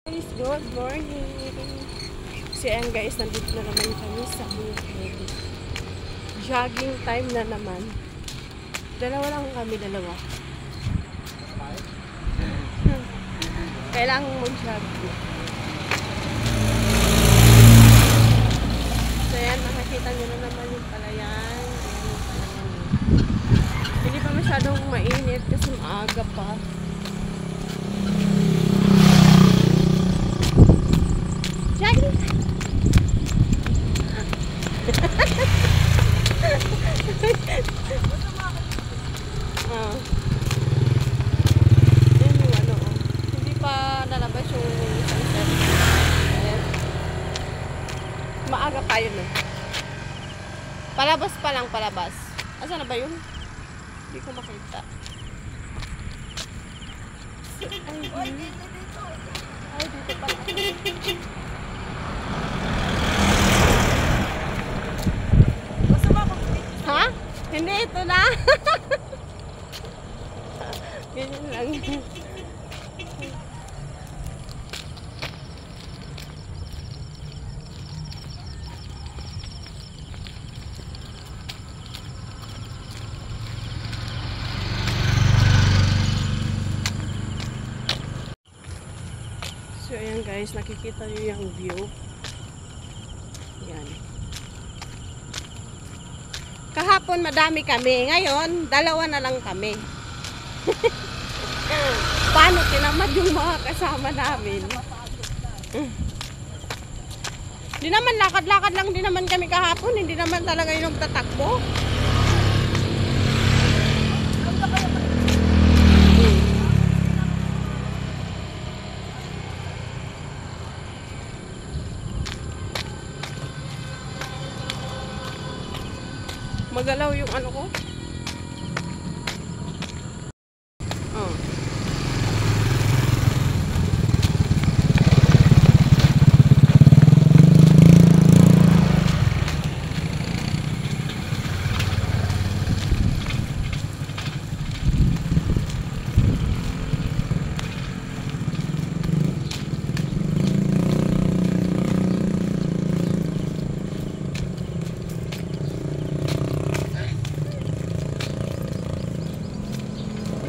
Guys, good morning. So ayan guys, nandito na naman kami sa bukid. Jogging time na naman. Dalawa lang kami, dalawa. Kailangan mag-jogging. So ayan, makikita nyo na naman yung palayan. Ayan yung palayan. Hindi pa masyadong mainit kasi maaga pa. Jogging time! Yan yung ano, hindi pa nalabas yung sunset. Ayan. Maaga pa yun eh. Palabas pa lang, palabas. Asa na ba yun? Hindi ko makita. Ay, dito pala. Ha? Hindi, ito na. Ganyan lang. So, ayan guys, nakikita niyo yung view. Ayan. Kahapon madami kami. Ngayon, dalawa na lang kami. Paano tinamad yung mga kasama namin? Hindi naman lakad-lakad lang din naman kami kahapon. Hindi naman talaga yung tatakbo. Magalaw yung ano ko. Oh.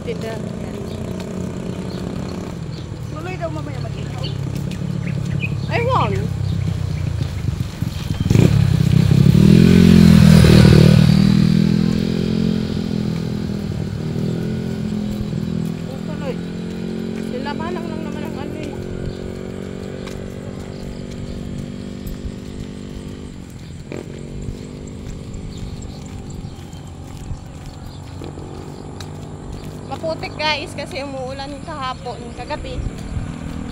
Tinda. Tuloy daw mamaya mag-ikaw. Ay, wag. Tuloy. Nilabanan lang naman ang ano eh. Maputik guys kasi umuulan kahapon, kagabi.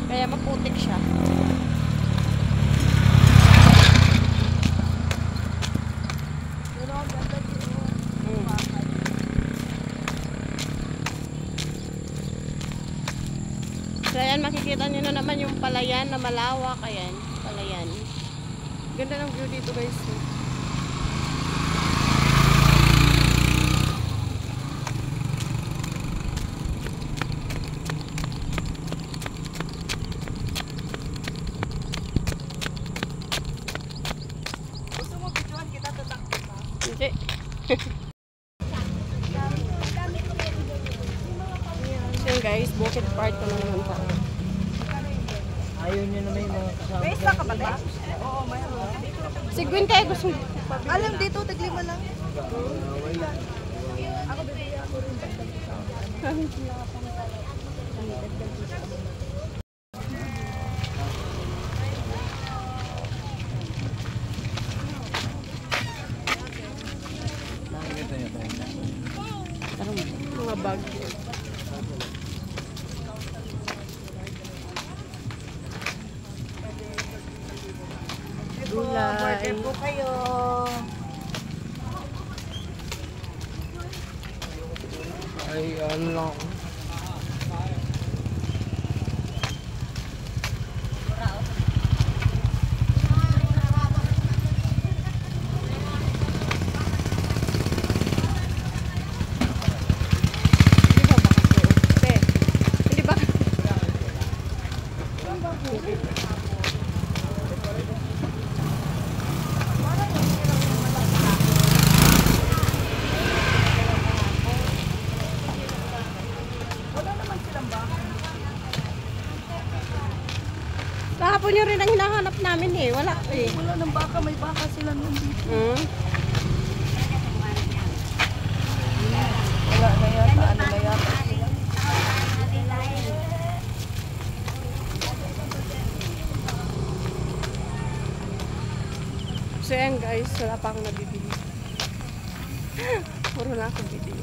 Kaya maputik siya. Pero ang ganda dito. So ayan, makikita nyo na naman yung palayan na malawak. Ayan, palayan. Ganda ng view dito guys. Gusto mo videoan kita tatakbo ka? Hindi. Ayan guys, Bukid Park na naman tayo. Ayaw nyo na may mga kasama. May isa ka ba ba? Oo, mayroon. Si Gwen kaya gusto mo. Alam dito, taglima lang. Wala. Ako bibili ako rin. Mga bag. Gulay. Order po kayo. Ay, ano lang ako. Kahapon yun rin ang hinahanap namin eh. Wala eh. Wala ng baka, may baka sila nun dito. Hmm? Wala na yata, ano na yata. So yan guys, wala pa akong nabibili. Puro na akong bibili.